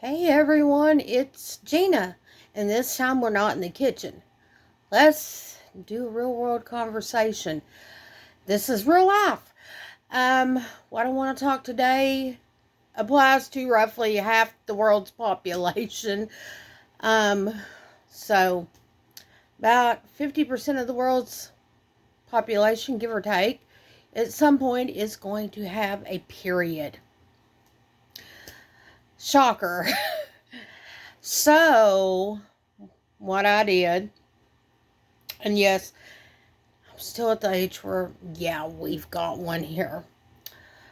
Hey everyone, it's Gina, and this time we're not in the kitchen. Let's do a real world conversation. This is real life. What I want to talk today applies to roughly half the world's population. So about 50% of the world's population, give or take, at some point is going to have a period. Shocker. So, what I did, and yes, I'm still at the age where, yeah, we've got one here.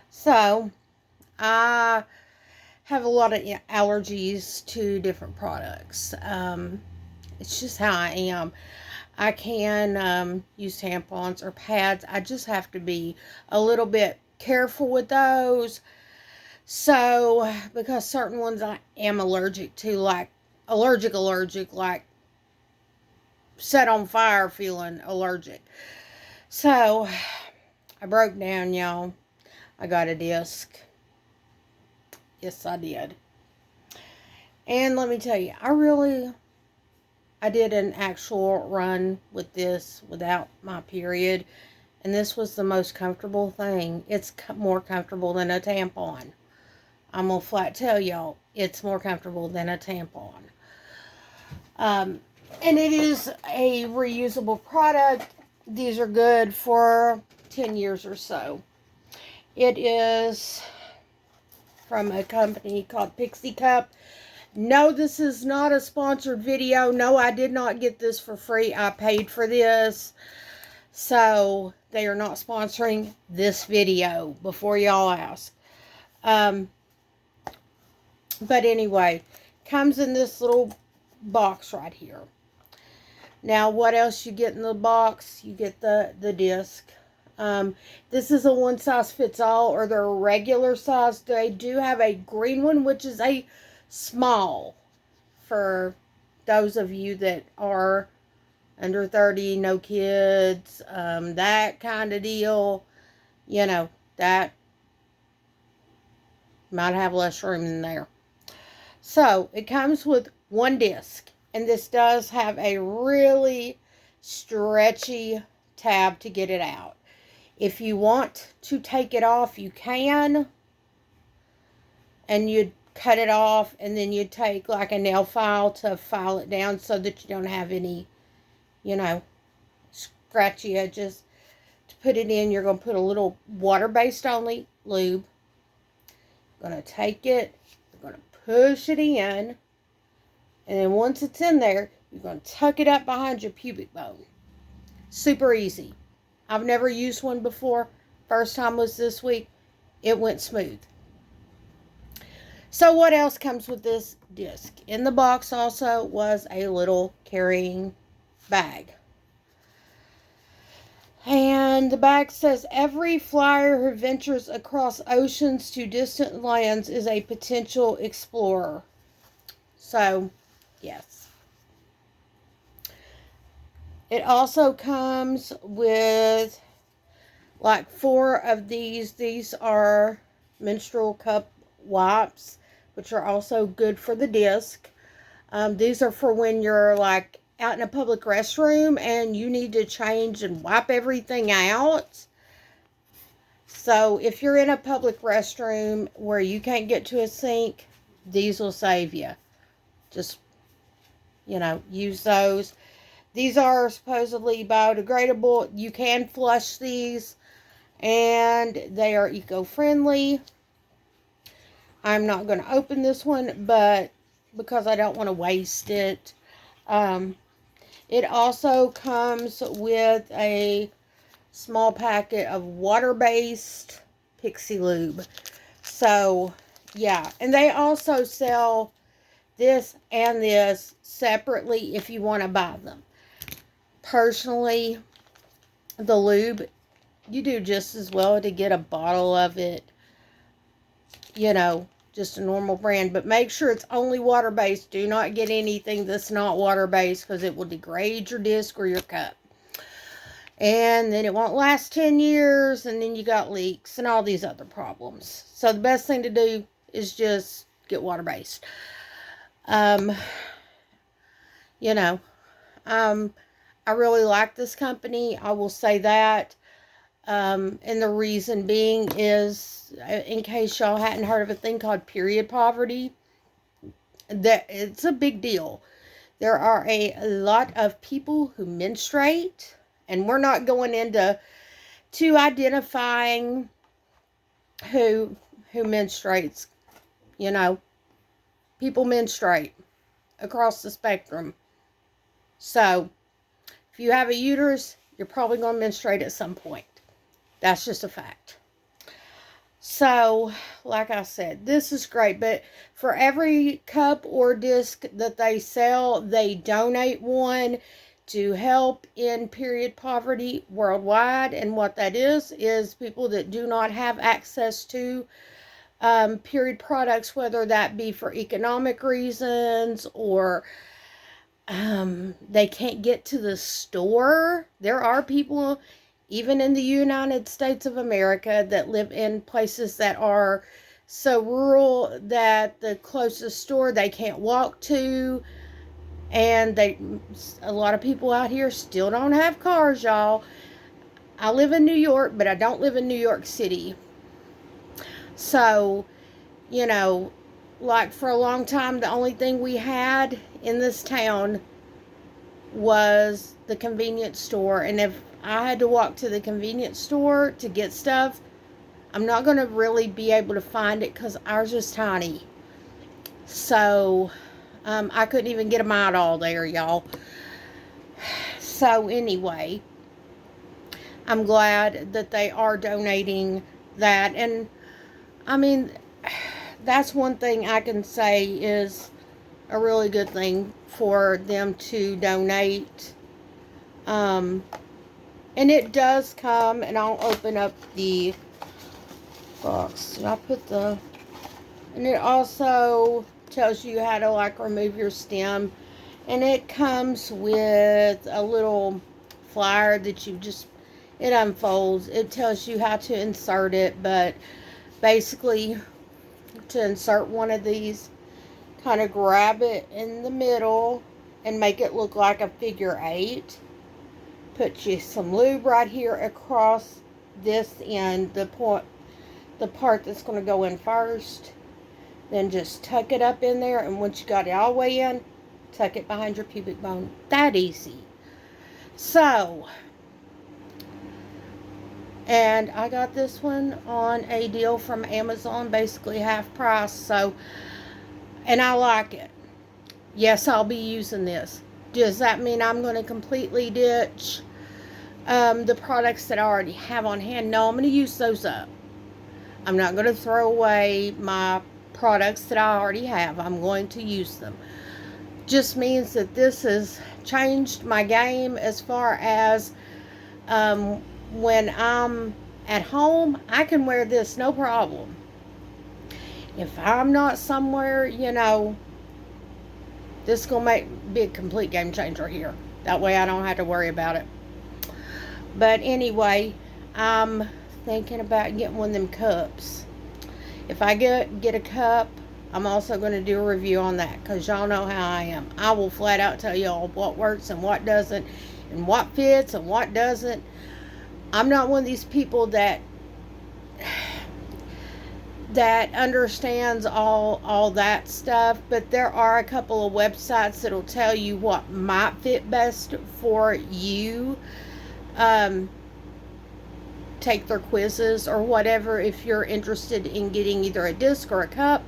So, I have a lot of allergies to different products. It's just how I am. I can use tampons or pads. I just have to be a little bit careful with those. So, because certain ones I am allergic to, like allergic, like set on fire feeling allergic. So, I broke down, y'all. I got a disc. Yes, I did. And let me tell you, I did an actual run with this without my period. And this was the most comfortable thing. It's more comfortable than a tampon. I'm going to flat tell y'all, it's more comfortable than a tampon. And it is a reusable product. These are good for 10 years or so. It is from a company called Pixie Cup. No, this is not a sponsored video. No, I did not get this for free. I paid for this. So, they are not sponsoring this video before y'all ask. But anyway, comes in this little box right here. Now, what else you get in the box? You get the disc. This is a one size fits all, or they're a regular size. They do have a green one, which is a small for those of you that are under 30, no kids, that kind of deal. You know, that might have less room in there. So, it comes with one disc. And this does have a really stretchy tab to get it out. If you want to take it off, you can. And you'd cut it off. And then you'd take like a nail file to file it down so that you don't have any, scratchy edges. To put it in, you're going to put a little water-based only lube. You're going to take it. You're going to push it in. And then once it's in there, you're going to tuck it up behind your pubic bone. Super easy. I've never used one before. First time was this week. It went smooth. So what else comes with this disc? In the box also was a little carrying bag. And the bag says, every flyer who ventures across oceans to distant lands is a potential explorer. So, yes. It also comes with like 4 of these. These are Menstrual Cup Wipes, which are also good for the disc. These are for when you're like out in a public restroom and you need to change and wipe everything out. So if you're in a public restroom where you can't get to a sink, these will save you. Just, use those. These are supposedly biodegradable. You can flush these, and they are eco-friendly. I'm not going to open this one, but because I don't want to waste it. It also comes with a small packet of water-based Pixie lube. So, yeah. And they also sell this and this separately if you want to buy them. Personally, the lube, you do just as well to get a bottle of it, just a normal brand. But make sure it's only water-based. Do not get anything that's not water-based because it will degrade your disc or your cup. And then it won't last 10 years, and then you got leaks and all these other problems. So the best thing to do is just get water-based. Um, you know, I really like this company. I will say that. And the reason being is, in case y'all hadn't heard of a thing called period poverty, that it's a big deal. There are a lot of people who menstruate, and we're not going into identifying who menstruates. You know, people menstruate across the spectrum. So, if you have a uterus, you're probably going to menstruate at some point. That's just a fact. So, like I said, this is great. But for every cup or disc that they sell, they donate one to help in period poverty worldwide. And what that is people that do not have access to period products, whether that be for economic reasons or they can't get to the store. There are people, even in the United States of America, that live in places that are so rural that the closest store they can't walk to. And a lot of people out here still don't have cars, y'all. I live in New York, but I don't live in New York City. So, you know, like for a long time, the only thing we had in this town was the convenience store. And if I had to walk to the convenience store to get stuff, I'm not going to really be able to find it because ours is tiny. So, I couldn't even get them out all there, y'all. So, anyway, I'm glad that they are donating that. And, I mean, that's one thing I can say is a really good thing for them to donate. And it does come, and I'll open up the box. Did I put the... And it also tells you how to, like, remove your stem. And it comes with a little flyer that you just... It unfolds. It tells you how to insert it, but basically, to insert one of these, kind of grab it in the middle and make it look like a figure 8. Put you some lube right here across this end, the part that's going to go in first. Then just tuck it up in there, and once you got it all the way in, tuck it behind your pubic bone. That easy. So, and I got this one on a deal from Amazon, basically half price. So, and I like it. Yes, I'll be using this. Does that mean I'm going to completely ditch the products that I already have on hand? No, I'm going to use those up. I'm not going to throw away my products that I already have. I'm going to use them. Just means that this has changed my game as far as when I'm at home, I can wear this no problem. If I'm not somewhere, this is going to be a complete game changer here. That way I don't have to worry about it. But anyway, I'm thinking about getting one of them cups. If I get a cup, I'm also going to do a review on that, because y'all know how I am. I will flat out tell y'all what works and what doesn't, and what fits and what doesn't. I'm not one of these people that understands all that stuff, but there are a couple of websites that'll tell you what might fit best for you. Take their quizzes or whatever if you're interested in getting either a disc or a cup,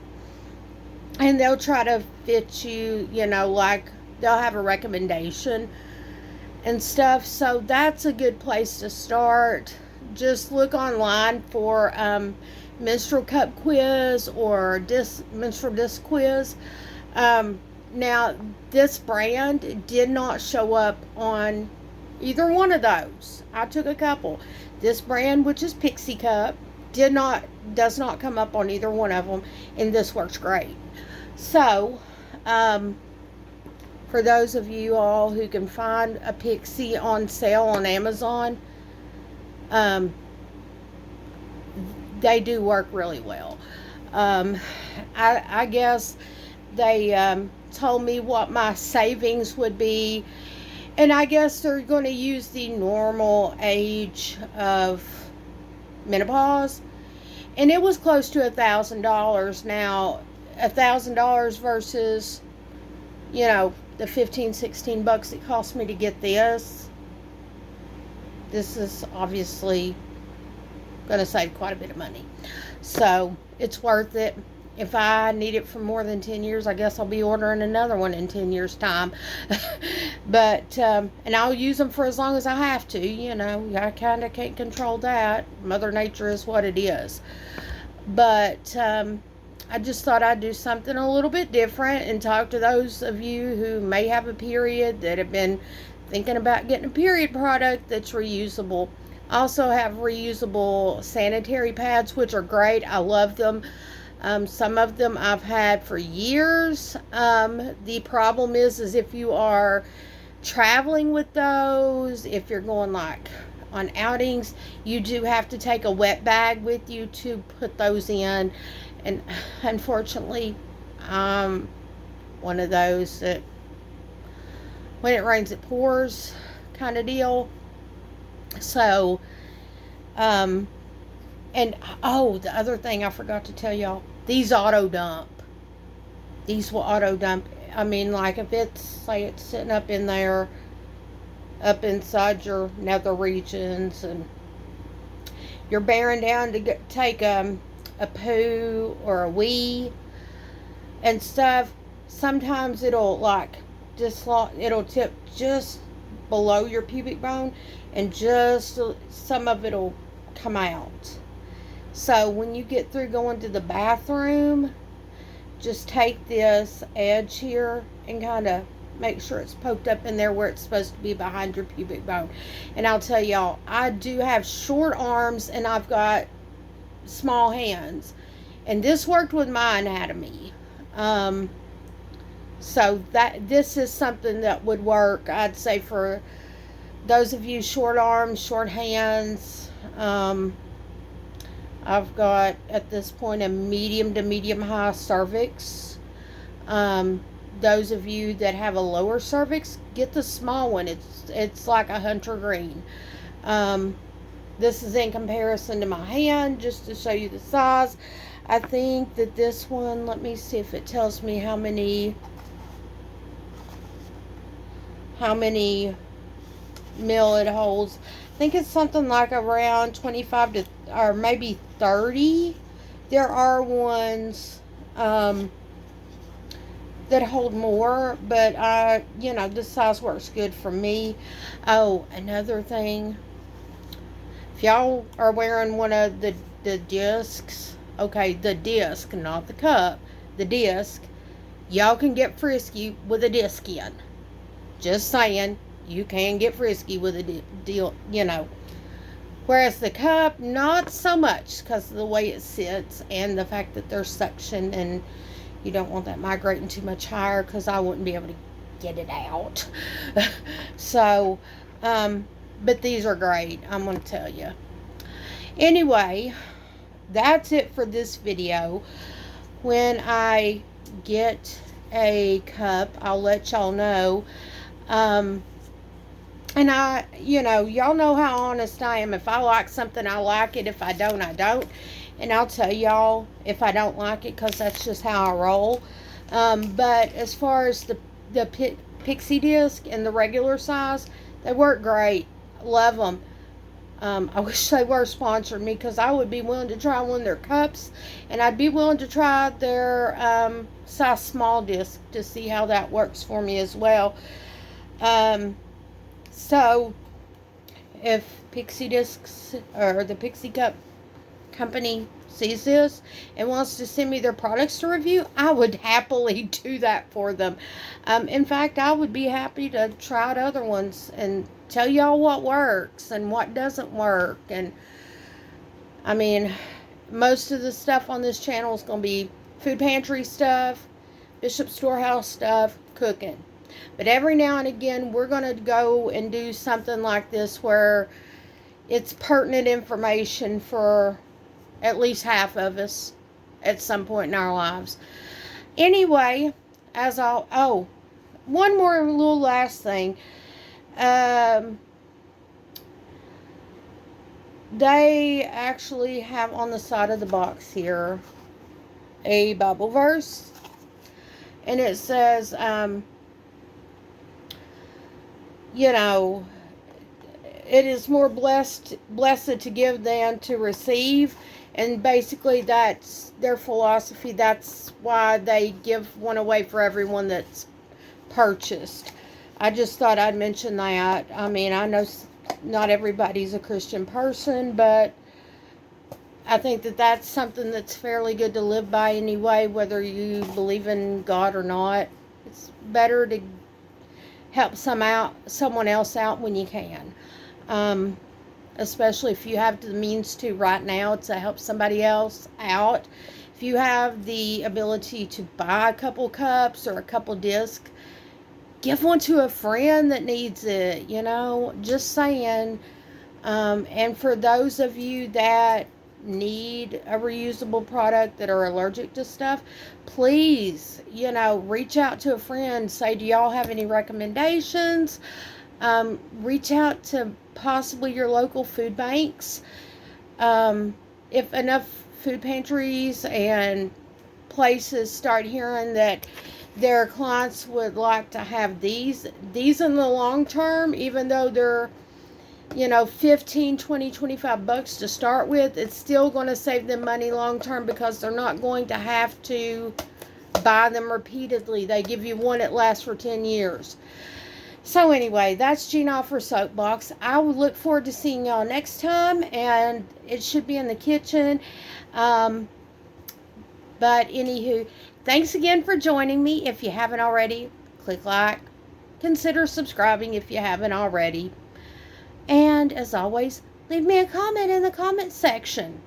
and they'll try to fit you, like they'll have a recommendation and stuff. So that's a good place to start. Just look online for menstrual cup quiz or menstrual disc quiz. Now, this brand did not show up on either one of those. I took a couple. This brand, which is Pixie cup, does not come up on either one of them, and this works great. So, for those of you all who can find a Pixie on sale on Amazon, they do work really well. I guess they told me what my savings would be. And I guess they're going to use the normal age of menopause. And it was close to $1,000. Now, $1,000 versus, the 15, $16 it cost me to get this. This is obviously going to save quite a bit of money. So, it's worth it. If I need it for more than 10 years, I guess I'll be ordering another one in 10 years' time. But, and I'll use them for as long as I have to, I kind of can't control that. Mother Nature is what it is. But, I just thought I'd do something a little bit different and talk to those of you who may have a period that have been thinking about getting a period product that's reusable. I also have reusable sanitary pads, which are great. I love them. Some of them I've had for years. The problem is if you are traveling with those, if you're going like on outings, you do have to take a wet bag with you to put those in. And unfortunately, one of those that when it rains it pours kind of deal. So, and the other thing I forgot to tell y'all, these auto dump. These will auto dump. I mean, like if it's, say it's sitting up in there, up inside your nether regions, and you're bearing down to take a poo or a wee and stuff, sometimes it'll it'll tip just below your pubic bone, and just some of it'll come out. So when you get through going to the bathroom, just take this edge here and kind of make sure it's poked up in there where it's supposed to be behind your pubic bone. And I'll tell y'all, I do have short arms and I've got small hands, and this worked with my anatomy. So this is something that would work, I'd say, for those of you short arms, short hands. I've got, at this point, a medium to medium high cervix. Those of you that have a lower cervix, get the small one. It's like a hunter green. This is in comparison to my hand, just to show you the size. I think that this one, let me see if it tells me how many mil it holds. I think it's something like around 25 to, or maybe 30. There are ones that hold more, but this size works good for me. Oh, another thing, if y'all are wearing one of the discs, okay, the disc, not the cup, the disc, y'all can get frisky with a disc in. Just saying, you can get frisky with a deal, Whereas the cup, not so much, because of the way it sits and the fact that there's suction, and you don't want that migrating too much higher, because I wouldn't be able to get it out. So, but these are great, I'm going to tell you. Anyway, that's it for this video. When I get a cup, I'll let y'all know. And y'all know how honest I am. If I like something, I like it. If I don't, I don't. And I'll tell y'all if I don't like it, because that's just how I roll. But as far as the Pixie disc and the regular size, they work great. Love them. I wish they were sponsored me, because I would be willing to try one of their cups. And I'd be willing to try their size small disc to see how that works for me as well. So, if Pixie Discs or the Pixie Cup company sees this and wants to send me their products to review, I would happily do that for them. In fact, I would be happy to try out other ones and tell y'all what works and what doesn't work. And, I mean, most of the stuff on this channel is going to be food pantry stuff, Bishop Storehouse stuff, cooking. But every now and again, we're going to go and do something like this where it's pertinent information for at least half of us at some point in our lives. Anyway, as all, oh, one more little last thing. They actually have on the side of the box here a Bible verse, and it says, you know, it is more blessed to give than to receive. And basically that's their philosophy. That's why they give one away for everyone that's purchased. I just thought I'd mention that. I mean, I know not everybody's a Christian person, but I think that that's something that's fairly good to live by anyway, whether you believe in God or not. It's better to help someone else out when you can. Especially if you have the means to right now to help somebody else out. If you have the ability to buy a couple cups or a couple discs, give one to a friend that needs it, just saying. And for those of you that need a reusable product, that are allergic to stuff, please, reach out to a friend. Say, do y'all have any recommendations? Reach out to possibly your local food banks. If enough food pantries and places start hearing that their clients would like to have these in the long term, even though they're 15, 20, 25 bucks to start with, it's still going to save them money long term, because they're not going to have to buy them repeatedly. They give you one that lasts for 10 years. So anyway, that's Gina off her soapbox. I will look forward to seeing y'all next time, and it should be in the kitchen. But anywho, thanks again for joining me. If you haven't already, click like. Consider subscribing if you haven't already. And as always, leave me a comment in the comment section.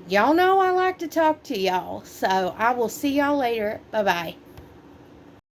Y'all know I like to talk to y'all. So I will see y'all later. Bye-bye.